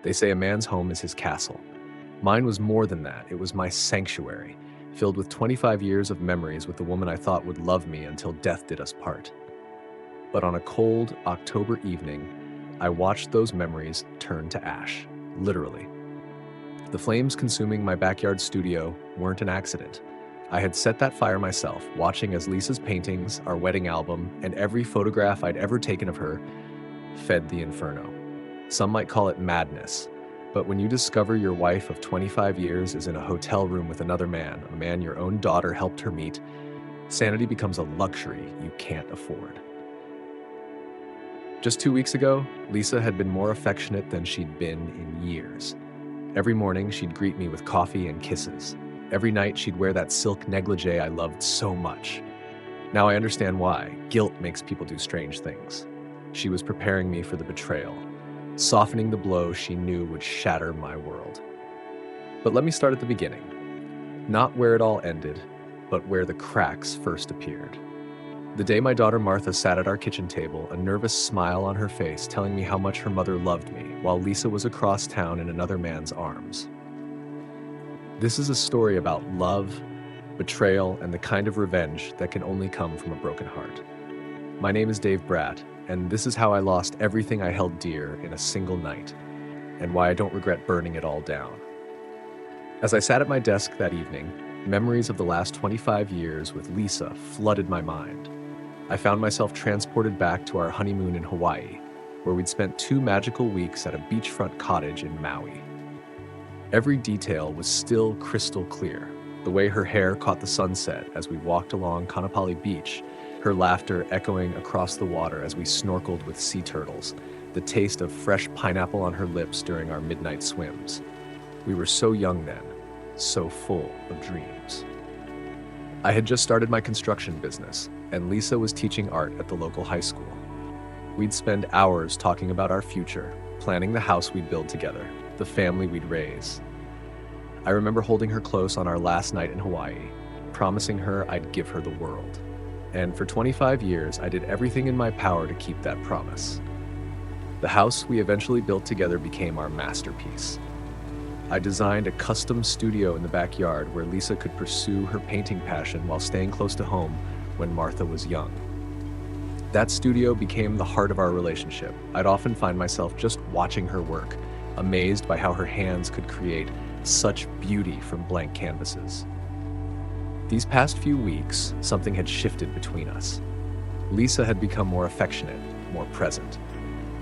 They say a man's home is his castle. Mine was more than that. It was my sanctuary, filled with 25 years of memories with the woman I thought would love me until death did us part. But on a cold October evening, I watched those memories turn to ash, literally. The flames consuming my backyard studio weren't an accident. I had set that fire myself, watching as Lisa's paintings, our wedding album, and every photograph I'd ever taken of her fed the inferno. Some might call it madness, but when you discover your wife of 25 years is in a hotel room with another man, a man your own daughter helped her meet, sanity becomes a luxury you can't afford. Just 2 weeks ago, Lisa had been more affectionate than she'd been in years. Every morning, she'd greet me with coffee and kisses. Every night, she'd wear that silk negligee I loved so much. Now I understand why. Guilt makes people do strange things. She was preparing me for the betrayal, softening the blow she knew would shatter my world. But let me start at the beginning. Not where it all ended, but where the cracks first appeared. The day my daughter Martha sat at our kitchen table, a nervous smile on her face telling me how much her mother loved me, while Lisa was across town in another man's arms. This is a story about love, betrayal, and the kind of revenge that can only come from a broken heart. My name is Dave Bratt, and this is how I lost everything I held dear in a single night, and why I don't regret burning it all down. As I sat at my desk that evening, memories of the last 25 years with Lisa flooded my mind. I found myself transported back to our honeymoon in Hawaii, where we'd spent 2 magical weeks at a beachfront cottage in Maui. Every detail was still crystal clear. The way her hair caught the sunset as we walked along Kanapali Beach, her laughter echoing across the water as we snorkeled with sea turtles, the taste of fresh pineapple on her lips during our midnight swims. We were so young then, so full of dreams. I had just started my construction business, and Lisa was teaching art at the local high school. We'd spend hours talking about our future, planning the house we'd build together, the family we'd raise. I remember holding her close on our last night in Hawaii, promising her I'd give her the world. And for 25 years, I did everything in my power to keep that promise. The house we eventually built together became our masterpiece. I designed a custom studio in the backyard where Lisa could pursue her painting passion while staying close to home when Martha was young. That studio became the heart of our relationship. I'd often find myself just watching her work, amazed by how her hands could create such beauty from blank canvases. These past few weeks, something had shifted between us. Lisa had become more affectionate, more present.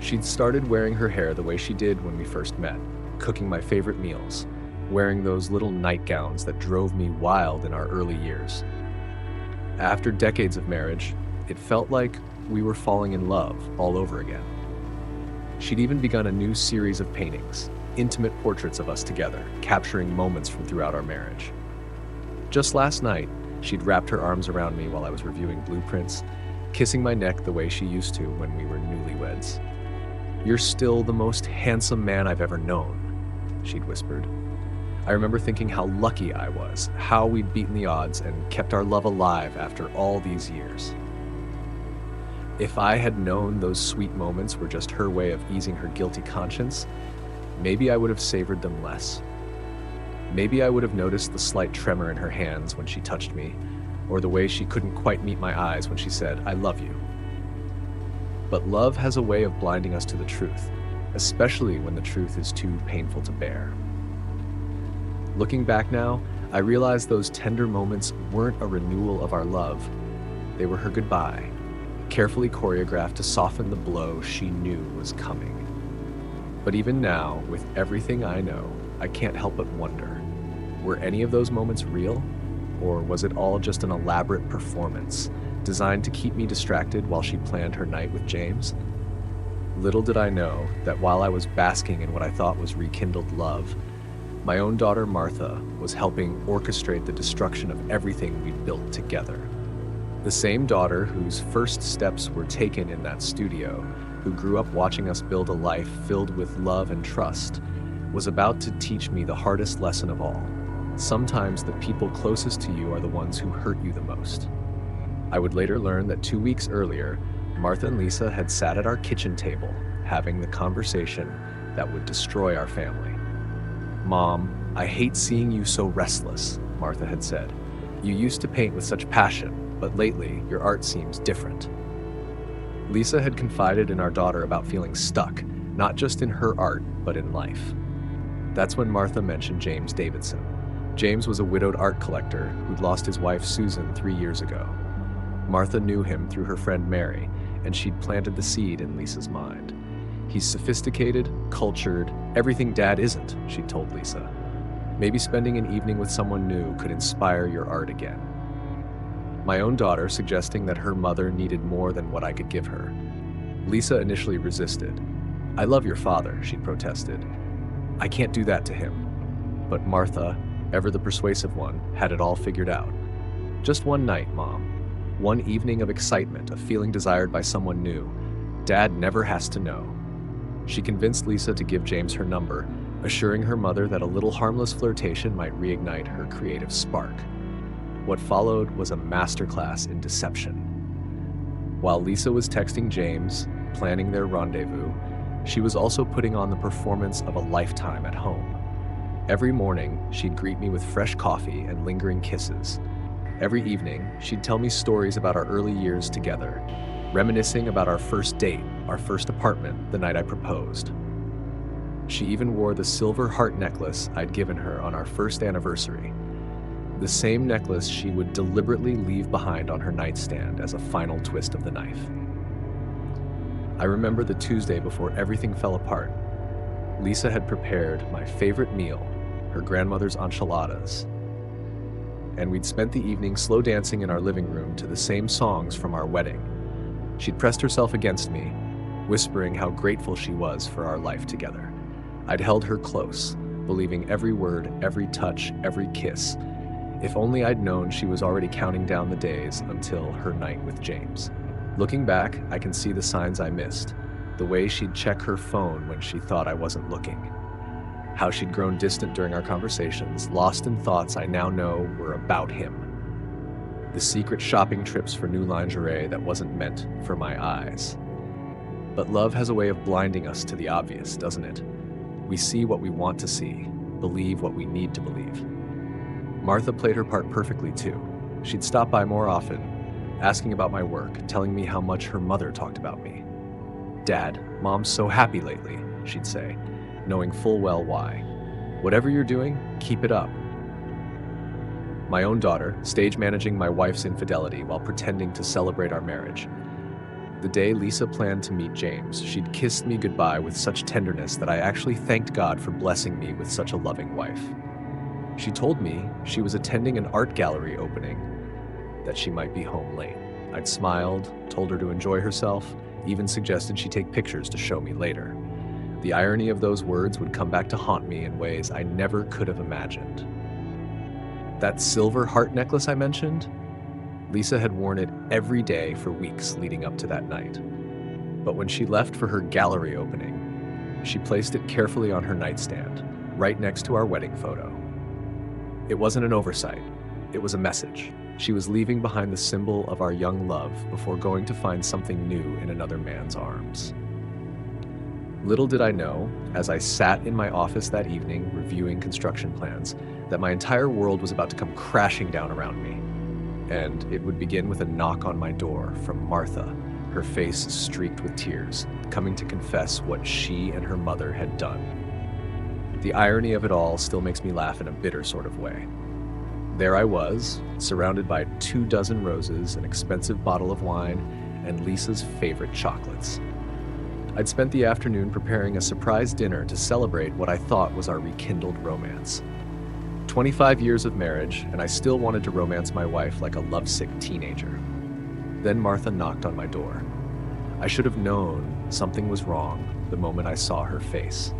She'd started wearing her hair the way she did when we first met, cooking my favorite meals, wearing those little nightgowns that drove me wild in our early years. After decades of marriage, it felt like we were falling in love all over again. She'd even begun a new series of paintings, intimate portraits of us together, capturing moments from throughout our marriage. Just last night, she'd wrapped her arms around me while I was reviewing blueprints, kissing my neck the way she used to when we were newlyweds. "You're still the most handsome man I've ever known," she'd whispered. I remember thinking how lucky I was, how we'd beaten the odds and kept our love alive after all these years. If I had known those sweet moments were just her way of easing her guilty conscience, maybe I would have savored them less. Maybe I would have noticed the slight tremor in her hands when she touched me, or the way she couldn't quite meet my eyes when she said, "I love you." But love has a way of blinding us to the truth, especially when the truth is too painful to bear. Looking back now, I realize those tender moments weren't a renewal of our love. They were her goodbye, carefully choreographed to soften the blow she knew was coming. But even now, with everything I know, I can't help but wonder, were any of those moments real? Or was it all just an elaborate performance designed to keep me distracted while she planned her night with James? Little did I know that while I was basking in what I thought was rekindled love, my own daughter Martha was helping orchestrate the destruction of everything we'd built together. The same daughter whose first steps were taken in that studio, who grew up watching us build a life filled with love and trust, was about to teach me the hardest lesson of all. Sometimes the people closest to you are the ones who hurt you the most. I would later learn that 2 weeks earlier, Martha and Lisa had sat at our kitchen table, having the conversation that would destroy our family. "Mom, I hate seeing you so restless," Martha had said. "You used to paint with such passion, but lately your art seems different." Lisa had confided in our daughter about feeling stuck, not just in her art, but in life. That's when Martha mentioned James Davidson. James was a widowed art collector who'd lost his wife Susan 3 years ago. Martha knew him through her friend Mary, and she'd planted the seed in Lisa's mind. "He's sophisticated, cultured, everything Dad isn't," she'd told Lisa. "Maybe spending an evening with someone new could inspire your art again." My own daughter suggesting that her mother needed more than what I could give her. Lisa initially resisted. "I love your father," she'd protested. "I can't do that to him." But Martha, ever the persuasive one, had it all figured out. "Just one night, Mom. One evening of excitement, of feeling desired by someone new. Dad never has to know." She convinced Lisa to give James her number, assuring her mother that a little harmless flirtation might reignite her creative spark. What followed was a masterclass in deception. While Lisa was texting James, planning their rendezvous, she was also putting on the performance of a lifetime at home. Every morning, she'd greet me with fresh coffee and lingering kisses. Every evening, she'd tell me stories about our early years together, reminiscing about our first date, our first apartment, the night I proposed. She even wore the silver heart necklace I'd given her on our first anniversary, the same necklace she would deliberately leave behind on her nightstand as a final twist of the knife. I remember the Tuesday before everything fell apart. Lisa had prepared my favorite meal, her grandmother's enchiladas, and we'd spent the evening slow dancing in our living room to the same songs from our wedding. She'd pressed herself against me, whispering how grateful she was for our life together. I'd held her close, believing every word, every touch, every kiss. If only I'd known she was already counting down the days until her night with James. Looking back, I can see the signs I missed. The way she'd check her phone when she thought I wasn't looking. How she'd grown distant during our conversations, lost in thoughts I now know were about him. The secret shopping trips for new lingerie that wasn't meant for my eyes. But love has a way of blinding us to the obvious, doesn't it? We see what we want to see, believe what we need to believe. Martha played her part perfectly too. She'd stop by more often, asking about my work, telling me how much her mother talked about me. "Dad, Mom's so happy lately," she'd say, knowing full well why. "Whatever you're doing, keep it up." My own daughter, stage managing my wife's infidelity while pretending to celebrate our marriage. The day Lisa planned to meet James, she'd kissed me goodbye with such tenderness that I actually thanked God for blessing me with such a loving wife. She told me she was attending an art gallery opening, that she might be home late. I'd smiled, told her to enjoy herself, even suggested she take pictures to show me later. The irony of those words would come back to haunt me in ways I never could have imagined. That silver heart necklace I mentioned? Lisa had worn it every day for weeks leading up to that night. But when she left for her gallery opening, she placed it carefully on her nightstand, right next to our wedding photo. It wasn't an oversight, it was a message. She was leaving behind the symbol of our young love before going to find something new in another man's arms. Little did I know, as I sat in my office that evening reviewing construction plans, that my entire world was about to come crashing down around me. And it would begin with a knock on my door from Martha, her face streaked with tears, coming to confess what she and her mother had done. The irony of it all still makes me laugh in a bitter sort of way. There I was, surrounded by 24 roses, an expensive bottle of wine, and Lisa's favorite chocolates. I'd spent the afternoon preparing a surprise dinner to celebrate what I thought was our rekindled romance. 25 years of marriage, and I still wanted to romance my wife like a lovesick teenager. Then Martha knocked on my door. I should have known something was wrong the moment I saw her face.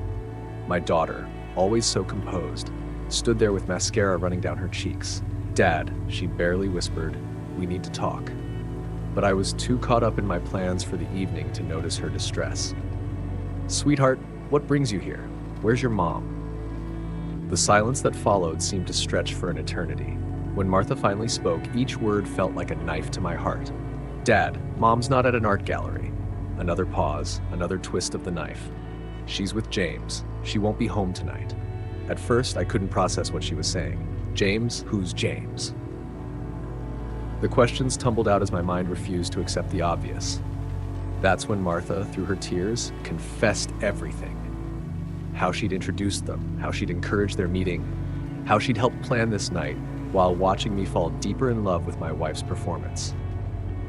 My daughter, always so composed, stood there with mascara running down her cheeks. "Dad," she barely whispered, "we need to talk." But I was too caught up in my plans for the evening to notice her distress. "Sweetheart, what brings you here? Where's your mom?" The silence that followed seemed to stretch for an eternity. When Martha finally spoke, each word felt like a knife to my heart. "Dad, Mom's not at an art gallery." Another pause, another twist of the knife. She's with James. She won't be home tonight. At first, I couldn't process what she was saying. James? Who's James? The questions tumbled out as my mind refused to accept the obvious. That's when Martha, through her tears, confessed everything. How she'd introduced them, how she'd encouraged their meeting, how she'd helped plan this night while watching me fall deeper in love with my wife's performance.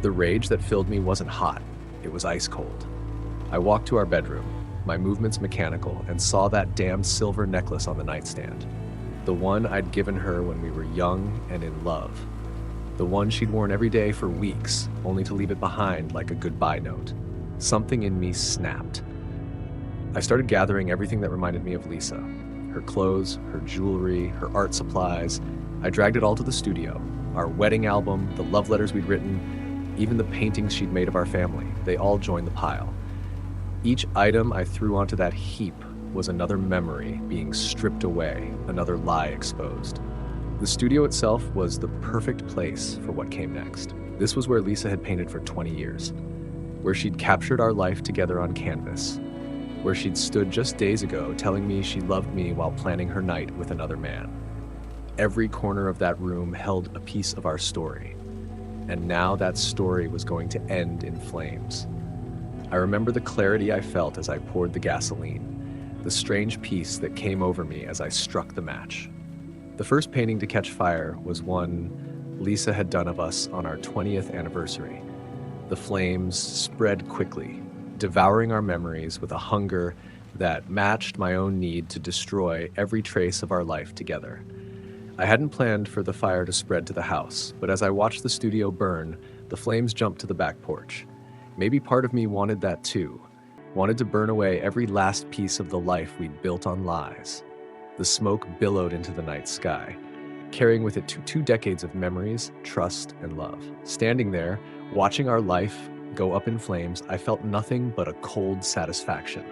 The rage that filled me wasn't hot, it was ice cold. I walked to our bedroom, my movements mechanical, and saw that damned silver necklace on the nightstand. The one I'd given her when we were young and in love. The one she'd worn every day for weeks, only to leave it behind like a goodbye note. Something in me snapped. I started gathering everything that reminded me of Lisa. Her clothes, her jewelry, her art supplies. I dragged it all to the studio. Our wedding album, the love letters we'd written, even the paintings she'd made of our family, they all joined the pile. Each item I threw onto that heap was another memory being stripped away, another lie exposed. The studio itself was the perfect place for what came next. This was where Lisa had painted for 20 years, where she'd captured our life together on canvas, where she'd stood just days ago telling me she loved me while planning her night with another man. Every corner of that room held a piece of our story, and now that story was going to end in flames. I remember the clarity I felt as I poured the gasoline, the strange peace that came over me as I struck the match. The first painting to catch fire was one Lisa had done of us on our 20th anniversary. The flames spread quickly, devouring our memories with a hunger that matched my own need to destroy every trace of our life together. I hadn't planned for the fire to spread to the house, but as I watched the studio burn, the flames jumped to the back porch. Maybe part of me wanted that too, wanted to burn away every last piece of the life we'd built on lies. The smoke billowed into the night sky, carrying with it two decades of memories, trust, and love. Standing there, watching our life go up in flames, I felt nothing but a cold satisfaction.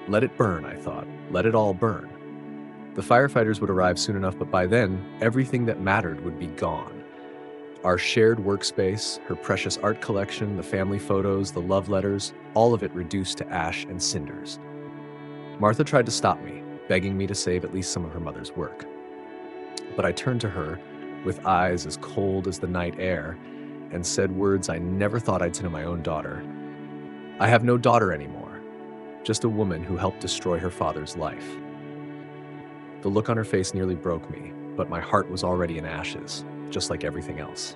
Let it burn, I thought. Let it all burn. The firefighters would arrive soon enough, but by then, everything that mattered would be gone. Our shared workspace, her precious art collection, the family photos, the love letters, all of it reduced to ash and cinders. Martha tried to stop me, begging me to save at least some of her mother's work. But I turned to her, with eyes as cold as the night air, and said words I never thought I'd say to my own daughter. I have no daughter anymore, just a woman who helped destroy her father's life. The look on her face nearly broke me, but my heart was already in ashes, just like everything else.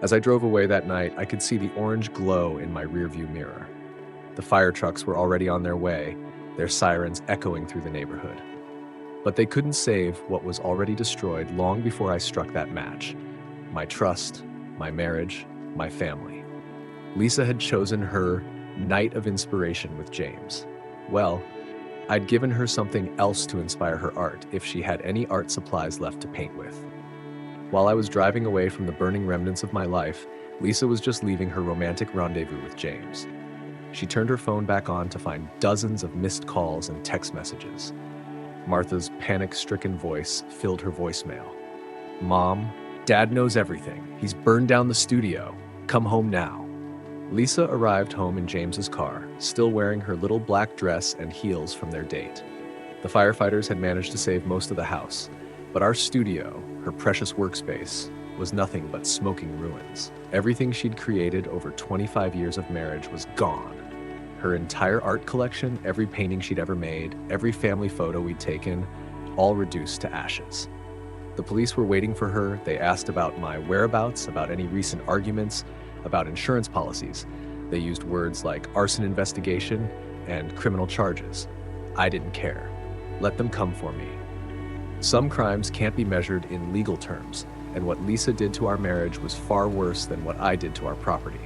As I drove away that night, I could see the orange glow in my rearview mirror. The fire trucks were already on their way, their sirens echoing through the neighborhood. But they couldn't save what was already destroyed long before I struck that match. My trust, my marriage, my family. Lisa had chosen her night of inspiration with James. Well, I'd given her something else to inspire her art if she had any art supplies left to paint with. While I was driving away from the burning remnants of my life, Lisa was just leaving her romantic rendezvous with James. She turned her phone back on to find dozens of missed calls and text messages. Martha's panic-stricken voice filled her voicemail. Mom, Dad knows everything. He's burned down the studio. Come home now. Lisa arrived home in James's car, still wearing her little black dress and heels from their date. The firefighters had managed to save most of the house, but our studio, her precious workspace, was nothing but smoking ruins. Everything she'd created over 25 years of marriage was gone. Her entire art collection, every painting she'd ever made, every family photo we'd taken, all reduced to ashes. The police were waiting for her. They asked about my whereabouts, about any recent arguments, about insurance policies. They used words like arson investigation and criminal charges. I didn't care. Let them come for me. Some crimes can't be measured in legal terms, and what Lisa did to our marriage was far worse than what I did to our property.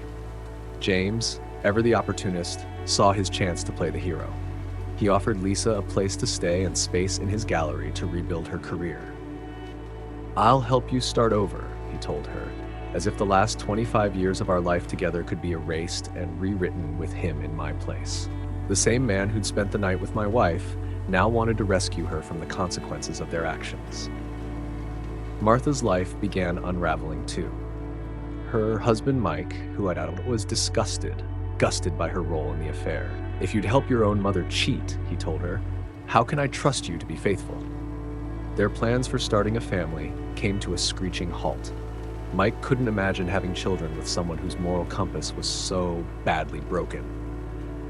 James, ever the opportunist, saw his chance to play the hero. He offered Lisa a place to stay and space in his gallery to rebuild her career. I'll help you start over, he told her, as if the last 25 years of our life together could be erased and rewritten with him in my place. The same man who'd spent the night with my wife now wanted to rescue her from the consequences of their actions. Martha's life began unraveling too. Her husband Mike, who I was disgusted by her role in the affair. If you'd help your own mother cheat, he told her, how can I trust you to be faithful? Their plans for starting a family came to a screeching halt. Mike couldn't imagine having children with someone whose moral compass was so badly broken.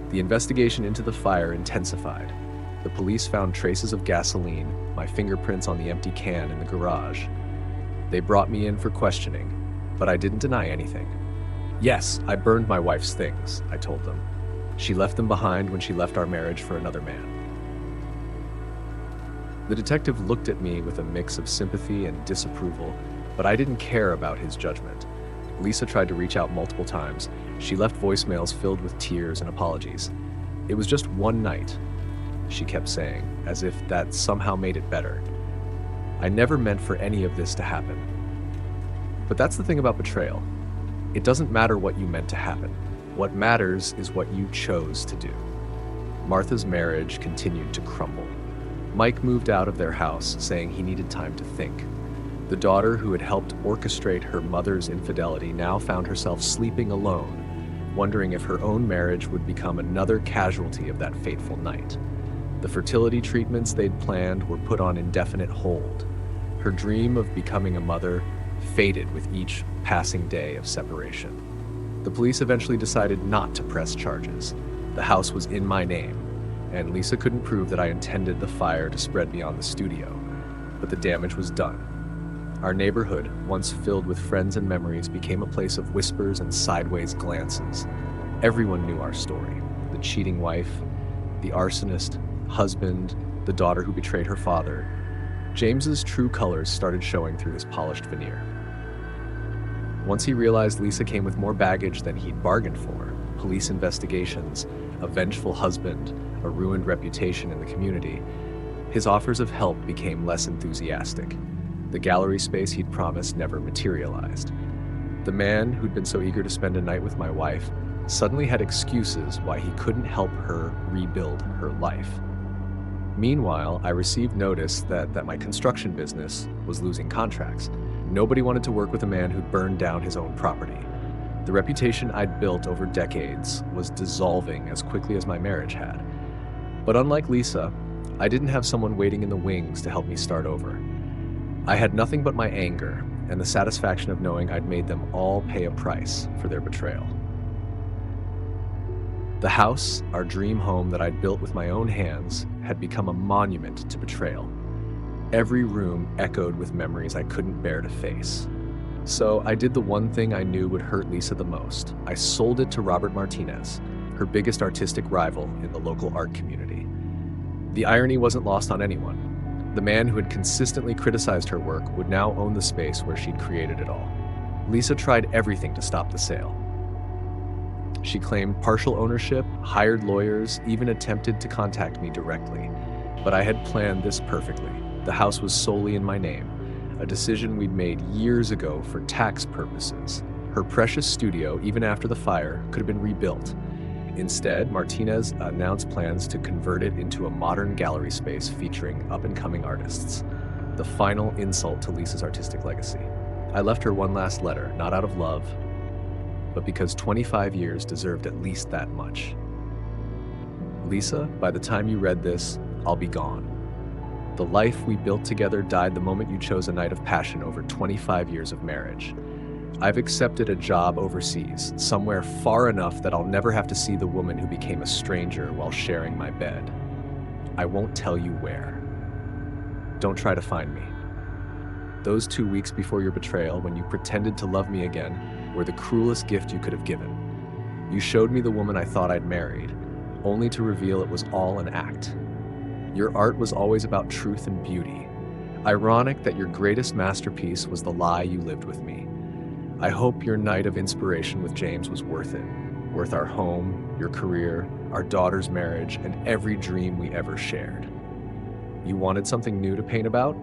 The investigation into the fire intensified. The police found traces of gasoline, my fingerprints on the empty can in the garage. They brought me in for questioning, but I didn't deny anything. Yes, I burned my wife's things, I told them. She left them behind when she left our marriage for another man. The detective looked at me with a mix of sympathy and disapproval, but I didn't care about his judgment. Lisa tried to reach out multiple times. She left voicemails filled with tears and apologies. It was just one night, she kept saying, as if that somehow made it better. I never meant for any of this to happen. But that's the thing about betrayal. It doesn't matter what you meant to happen. What matters is what you chose to do. Martha's marriage continued to crumble. Mike moved out of their house, saying he needed time to think. The daughter who had helped orchestrate her mother's infidelity now found herself sleeping alone, wondering if her own marriage would become another casualty of that fateful night. The fertility treatments they'd planned were put on indefinite hold. Her dream of becoming a mother faded with each passing day of separation. The police eventually decided not to press charges. The house was in my name, and Lisa couldn't prove that I intended the fire to spread beyond the studio, but the damage was done. Our neighborhood, once filled with friends and memories, became a place of whispers and sideways glances. Everyone knew our story: the cheating wife, the arsonist, husband, the daughter who betrayed her father. James's true colors started showing through his polished veneer. Once he realized Lisa came with more baggage than he'd bargained for, police investigations, a vengeful husband, a ruined reputation in the community, his offers of help became less enthusiastic. The gallery space he'd promised never materialized. The man who'd been so eager to spend a night with my wife suddenly had excuses why he couldn't help her rebuild her life. Meanwhile, I received notice that my construction business was losing contracts. Nobody wanted to work with a man who'd burned down his own property. The reputation I'd built over decades was dissolving as quickly as my marriage had. But unlike Lisa, I didn't have someone waiting in the wings to help me start over. I had nothing but my anger and the satisfaction of knowing I'd made them all pay a price for their betrayal. The house, our dream home that I'd built with my own hands, had become a monument to betrayal. Every room echoed with memories I couldn't bear to face. So I did the one thing I knew would hurt Lisa the most. I sold it to Robert Martinez, her biggest artistic rival in the local art community. The irony wasn't lost on anyone. The man who had consistently criticized her work would now own the space where she'd created it all. Lisa tried everything to stop the sale. She claimed partial ownership, hired lawyers, even attempted to contact me directly. But I had planned this perfectly. The house was solely in my name, a decision we'd made years ago for tax purposes. Her precious studio, even after the fire, could have been rebuilt. Instead, Martinez announced plans to convert it into a modern gallery space featuring up-and-coming artists. The final insult to Lisa's artistic legacy. I left her one last letter, not out of love, but because 25 years deserved at least that much. Lisa, by the time you read this, I'll be gone. The life we built together died the moment you chose a night of passion over 25 years of marriage. I've accepted a job overseas, somewhere far enough that I'll never have to see the woman who became a stranger while sharing my bed. I won't tell you where. Don't try to find me. Those 2 weeks before your betrayal, when you pretended to love me again, were the cruelest gift you could have given. You showed me the woman I thought I'd married, only to reveal it was all an act. Your art was always about truth and beauty. Ironic that your greatest masterpiece was the lie you lived with me. I hope your night of inspiration with James was worth it. Worth our home, your career, our daughter's marriage, and every dream we ever shared. You wanted something new to paint about?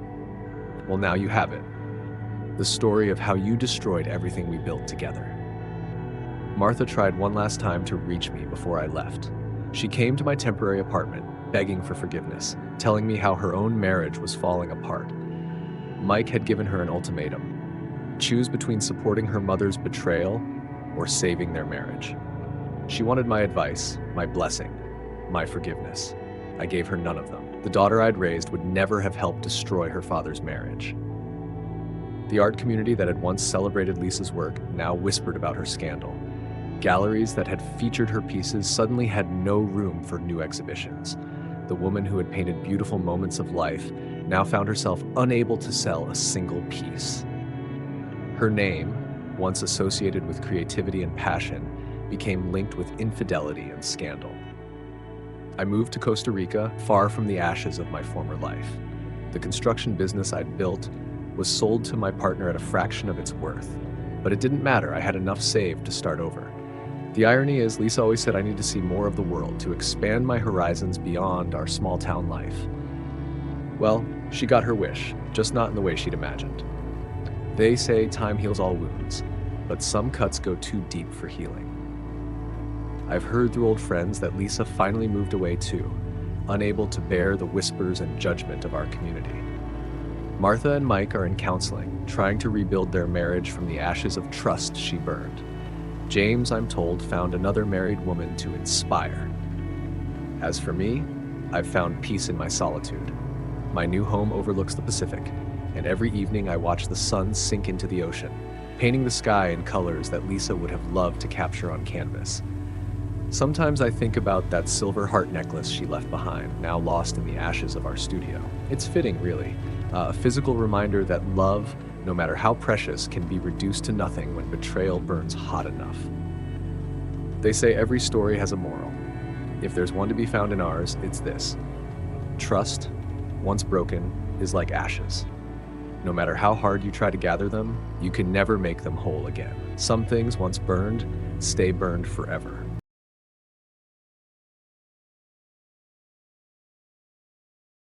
Well, now you have it. The story of how you destroyed everything we built together. Martha tried one last time to reach me before I left. She came to my temporary apartment, begging for forgiveness, telling me how her own marriage was falling apart. Mike had given her an ultimatum. Choose between supporting her mother's betrayal or saving their marriage. She wanted my advice, my blessing. my forgiveness. I gave her none of them. The daughter I'd raised would never have helped destroy her father's marriage. The art community that had once celebrated Lisa's work now whispered about her scandal. Galleries that had featured her pieces suddenly had no room for new exhibitions. The woman who had painted beautiful moments of life now found herself unable to sell a single piece. Her name, once associated with creativity and passion, became linked with infidelity and scandal. I moved to Costa Rica, far from the ashes of my former life. The construction business I'd built was sold to my partner at a fraction of its worth. But it didn't matter, I had enough saved to start over. The irony is, Lisa always said I need to see more of the world, to expand my horizons beyond our small town life. Well, she got her wish, just not in the way she'd imagined. They say time heals all wounds, but some cuts go too deep for healing. I've heard through old friends that Lisa finally moved away too, unable to bear the whispers and judgment of our community. Martha and Mike are in counseling, trying to rebuild their marriage from the ashes of trust she burned. James, I'm told, found another married woman to inspire. As for me, I've found peace in my solitude. My new home overlooks the Pacific, and every evening I watch the sun sink into the ocean, painting the sky in colors that Lisa would have loved to capture on canvas. Sometimes I think about that silver heart necklace she left behind, now lost in the ashes of our studio. It's fitting, really. A physical reminder that love, no matter how precious, can be reduced to nothing when betrayal burns hot enough. They say every story has a moral. If there's one to be found in ours, it's this. Trust, once broken, is like ashes. No matter how hard you try to gather them, you can never make them whole again. Some things, once burned, stay burned forever.